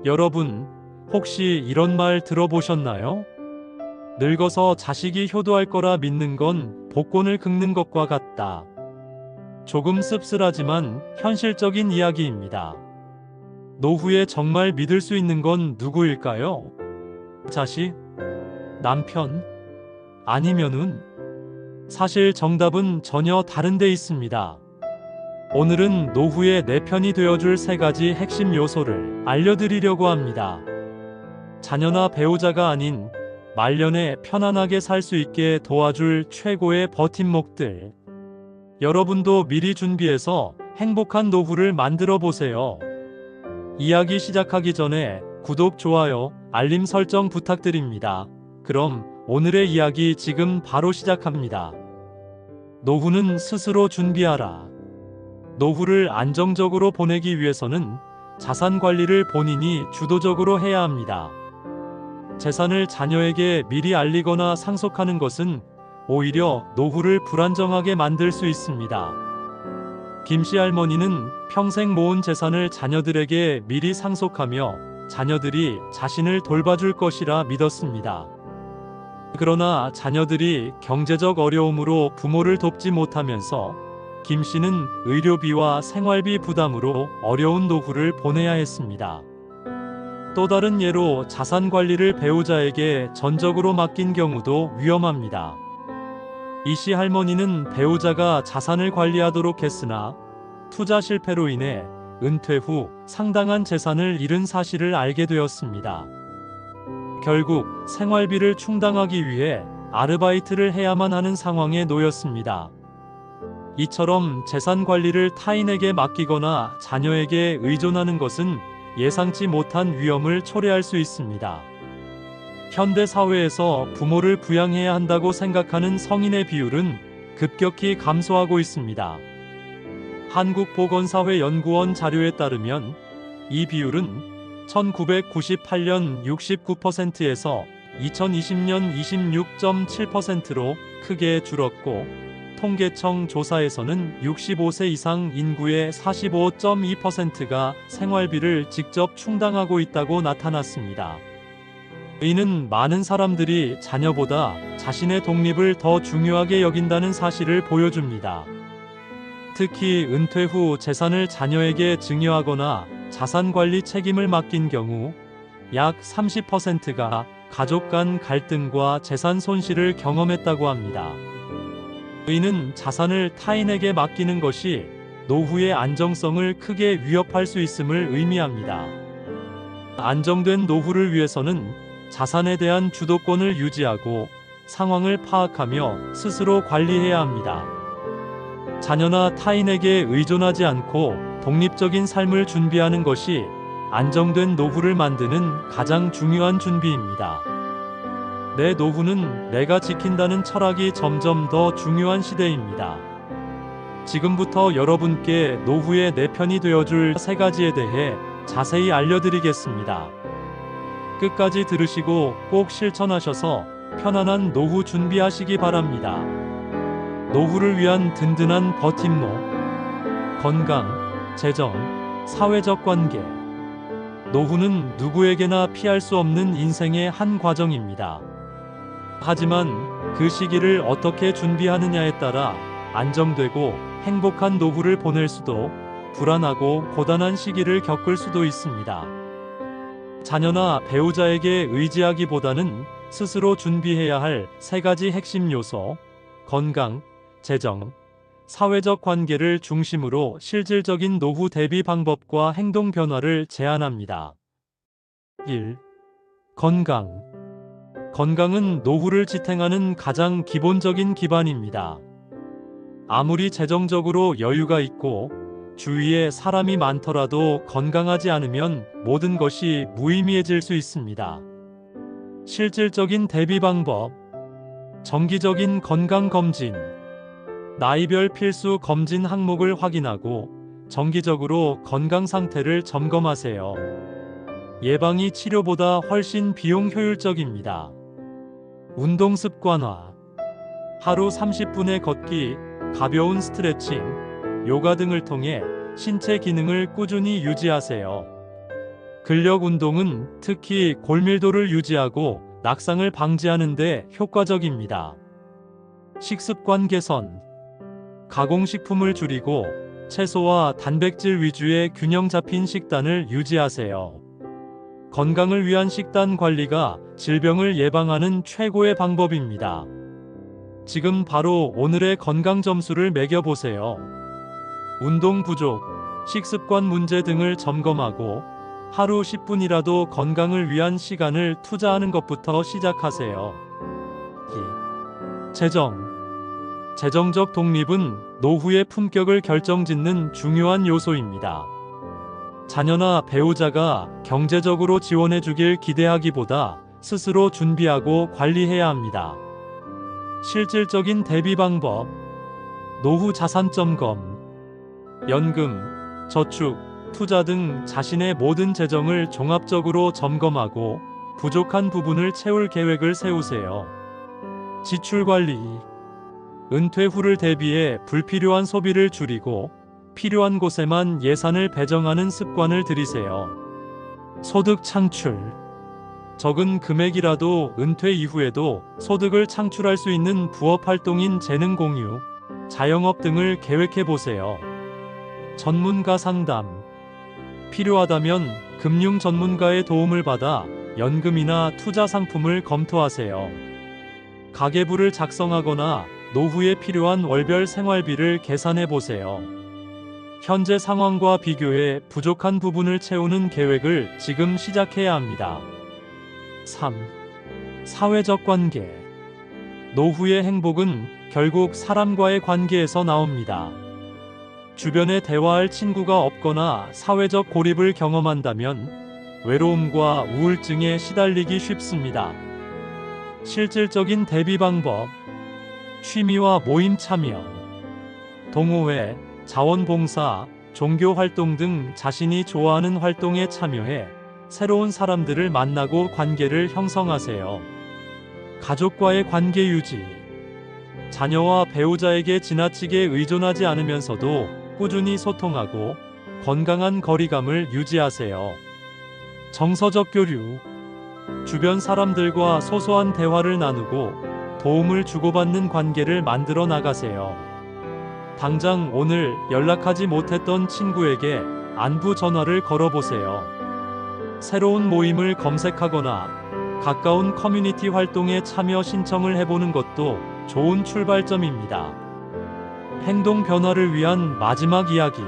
여러분, 혹시 이런 말 들어보셨나요? 늙어서 자식이 효도할 거라 믿는 건 복권을 긁는 것과 같다. 조금 씁쓸하지만 현실적인 이야기입니다. 노후에 정말 믿을 수 있는 건 누구일까요? 자식? 남편? 아니면은? 사실 정답은 전혀 다른 데 있습니다. 오늘은 노후의 내 편이 되어줄 세 가지 핵심 요소를 알려드리려고 합니다. 자녀나 배우자가 아닌 말년에 편안하게 살 수 있게 도와줄 최고의 버팀목들. 여러분도 미리 준비해서 행복한 노후를 만들어 보세요. 이야기 시작하기 전에 구독, 좋아요, 알림 설정 부탁드립니다. 그럼 오늘의 이야기 지금 바로 시작합니다. 노후는 스스로 준비하라. 노후를 안정적으로 보내기 위해서는 자산 관리를 본인이 주도적으로 해야 합니다. 재산을 자녀에게 미리 알리거나 상속하는 것은 오히려 노후를 불안정하게 만들 수 있습니다. 김씨 할머니는 평생 모은 재산을 자녀들에게 미리 상속하며 자녀들이 자신을 돌봐줄 것이라 믿었습니다. 그러나 자녀들이 경제적 어려움으로 부모를 돕지 못하면서 김씨는 의료비와 생활비 부담으로 어려운 노후를 보내야 했습니다. 또 다른 예로 자산 관리를 배우자에게 전적으로 맡긴 경우도 위험합니다. 이씨 할머니는 배우자가 자산을 관리하도록 했으나 투자 실패로 인해 은퇴 후 상당한 재산을 잃은 사실을 알게 되었습니다. 결국 생활비를 충당하기 위해 아르바이트를 해야만 하는 상황에 놓였습니다. 이처럼 재산 관리를 타인에게 맡기거나 자녀에게 의존하는 것은 예상치 못한 위험을 초래할 수 있습니다. 현대 사회에서 부모를 부양해야 한다고 생각하는 성인의 비율은 급격히 감소하고 있습니다. 한국보건사회연구원 자료에 따르면 이 비율은 1998년 69%에서 2020년 26.7%로 크게 줄었고, 통계청 조사에서는 65세 이상 인구의 45.2%가 생활비를 직접 충당하고 있다고 나타났습니다. 이는 많은 사람들이 자녀보다 자신의 독립을 더 중요하게 여긴다는 사실을 보여줍니다. 특히 은퇴 후 재산을 자녀에게 증여하거나 자산 관리 책임을 맡긴 경우 약 30%가 가족 간 갈등과 재산 손실을 경험했다고 합니다. 이는 자산을 타인에게 맡기는 것이 노후의 안정성을 크게 위협할 수 있음을 의미합니다. 안정된 노후를 위해서는 자산에 대한 주도권을 유지하고 상황을 파악하며 스스로 관리해야 합니다. 자녀나 타인에게 의존하지 않고 독립적인 삶을 준비하는 것이 안정된 노후를 만드는 가장 중요한 준비입니다. 내 노후는 내가 지킨다는 철학이 점점 더 중요한 시대입니다. 지금부터 여러분께 노후의 내 편이 되어줄 세 가지에 대해 자세히 알려드리겠습니다. 끝까지 들으시고 꼭 실천하셔서 편안한 노후 준비하시기 바랍니다. 노후를 위한 든든한 버팀목. 건강, 재정, 사회적 관계. 노후는 누구에게나 피할 수 없는 인생의 한 과정입니다. 하지만 그 시기를 어떻게 준비하느냐에 따라 안정되고 행복한 노후를 보낼 수도, 불안하고 고단한 시기를 겪을 수도 있습니다. 자녀나 배우자에게 의지하기보다는 스스로 준비해야 할 세 가지 핵심 요소, 건강, 재정, 사회적 관계를 중심으로 실질적인 노후 대비 방법과 행동 변화를 제안합니다. 1. 건강. 건강은 노후를 지탱하는 가장 기본적인 기반입니다. 아무리 재정적으로 여유가 있고 주위에 사람이 많더라도 건강하지 않으면 모든 것이 무의미해질 수 있습니다. 실질적인 대비 방법. 정기적인 건강검진. 나이별 필수 검진 항목을 확인하고 정기적으로 건강 상태를 점검하세요. 예방이 치료보다 훨씬 비용 효율적입니다. 운동 습관화. 하루 30분의 걷기, 가벼운 스트레칭, 요가 등을 통해 신체 기능을 꾸준히 유지하세요. 근력 운동은 특히 골밀도를 유지하고 낙상을 방지하는 데 효과적입니다. 식습관 개선. 가공식품을 줄이고 채소와 단백질 위주의 균형 잡힌 식단을 유지하세요. 건강을 위한 식단 관리가 질병을 예방하는 최고의 방법입니다. 지금 바로 오늘의 건강 점수를 매겨보세요. 운동 부족, 식습관 문제 등을 점검하고 하루 10분이라도 건강을 위한 시간을 투자하는 것부터 시작하세요. 재정적 독립은 노후의 품격을 결정짓는 중요한 요소입니다. 자녀나 배우자가 경제적으로 지원해주길 기대하기보다 스스로 준비하고 관리해야 합니다. 실질적인 대비 방법. 노후 자산 점검. 연금, 저축, 투자 등 자신의 모든 재정을 종합적으로 점검하고 부족한 부분을 채울 계획을 세우세요. 지출 관리. 은퇴 후를 대비해 불필요한 소비를 줄이고 필요한 곳에만 예산을 배정하는 습관을 들이세요. 소득 창출. 적은 금액이라도 은퇴 이후에도 소득을 창출할 수 있는 부업 활동인 재능 공유, 자영업 등을 계획해 보세요. 전문가 상담. 필요하다면 금융 전문가의 도움을 받아 연금이나 투자 상품을 검토하세요. 가계부를 작성하거나 노후에 필요한 월별 생활비를 계산해 보세요. 현재 상황과 비교해 부족한 부분을 채우는 계획을 지금 시작해야 합니다. 3. 사회적 관계. 노후의 행복은 결국 사람과의 관계에서 나옵니다. 주변에 대화할 친구가 없거나 사회적 고립을 경험한다면 외로움과 우울증에 시달리기 쉽습니다. 실질적인 대비 방법. 취미와 모임 참여. 동호회, 자원봉사, 종교 활동 등 자신이 좋아하는 활동에 참여해 새로운 사람들을 만나고 관계를 형성하세요. 가족과의 관계 유지. 자녀와 배우자에게 지나치게 의존하지 않으면서도 꾸준히 소통하고 건강한 거리감을 유지하세요. 정서적 교류. 주변 사람들과 소소한 대화를 나누고 도움을 주고받는 관계를 만들어 나가세요. 당장 오늘 연락하지 못했던 친구에게 안부 전화를 걸어보세요. 새로운 모임을 검색하거나 가까운 커뮤니티 활동에 참여 신청을 해보는 것도 좋은 출발점입니다. 행동 변화를 위한 마지막 이야기.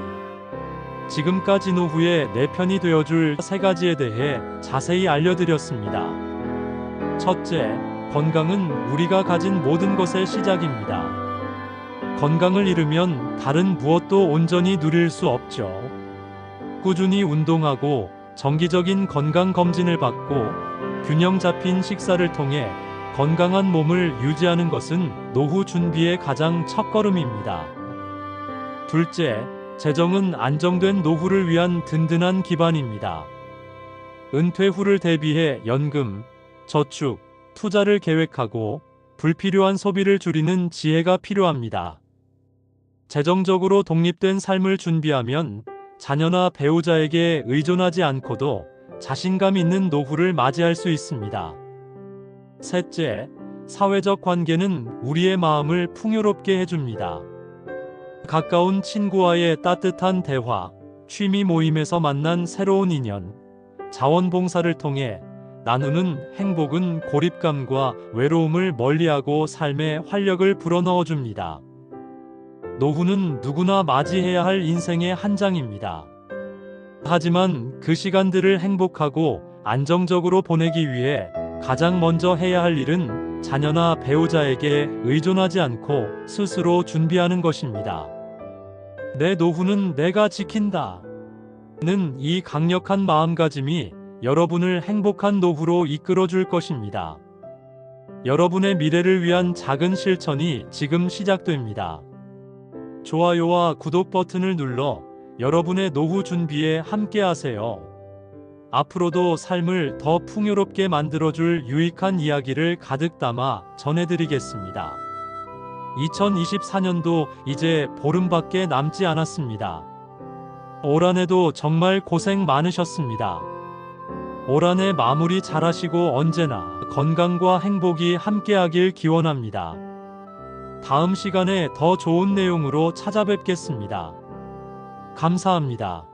지금까지 노후에 내 편이 되어줄 3가지에 대해 자세히 알려드렸습니다. 첫째, 건강은 우리가 가진 모든 것의 시작입니다. 건강을 잃으면 다른 무엇도 온전히 누릴 수 없죠. 꾸준히 운동하고 정기적인 건강검진을 받고 균형 잡힌 식사를 통해 건강한 몸을 유지하는 것은 노후 준비의 가장 첫걸음입니다. 둘째, 재정은 안정된 노후를 위한 든든한 기반입니다. 은퇴 후를 대비해 연금, 저축, 투자를 계획하고 불필요한 소비를 줄이는 지혜가 필요합니다. 재정적으로 독립된 삶을 준비하면 자녀나 배우자에게 의존하지 않고도 자신감 있는 노후를 맞이할 수 있습니다. 셋째, 사회적 관계는 우리의 마음을 풍요롭게 해줍니다. 가까운 친구와의 따뜻한 대화, 취미 모임에서 만난 새로운 인연, 자원봉사를 통해 나누는 행복은 고립감과 외로움을 멀리하고 삶에 활력을 불어넣어 줍니다. 노후는 누구나 맞이해야 할 인생의 한 장입니다. 하지만 그 시간들을 행복하고 안정적으로 보내기 위해 가장 먼저 해야 할 일은 자녀나 배우자에게 의존하지 않고 스스로 준비하는 것입니다. 내 노후는 내가 지킨다. 는 이 강력한 마음가짐이 여러분을 행복한 노후로 이끌어 줄 것입니다. 여러분의 미래를 위한 작은 실천이 지금 시작됩니다. 좋아요와 구독 버튼을 눌러 여러분의 노후 준비에 함께하세요. 앞으로도 삶을 더 풍요롭게 만들어줄 유익한 이야기를 가득 담아 전해드리겠습니다. 2024년도 이제 보름밖에 남지 않았습니다. 올 한해도 정말 고생 많으셨습니다. 올 한 해 마무리 잘하시고 언제나 건강과 행복이 함께하길 기원합니다. 다음 시간에 더 좋은 내용으로 찾아뵙겠습니다. 감사합니다.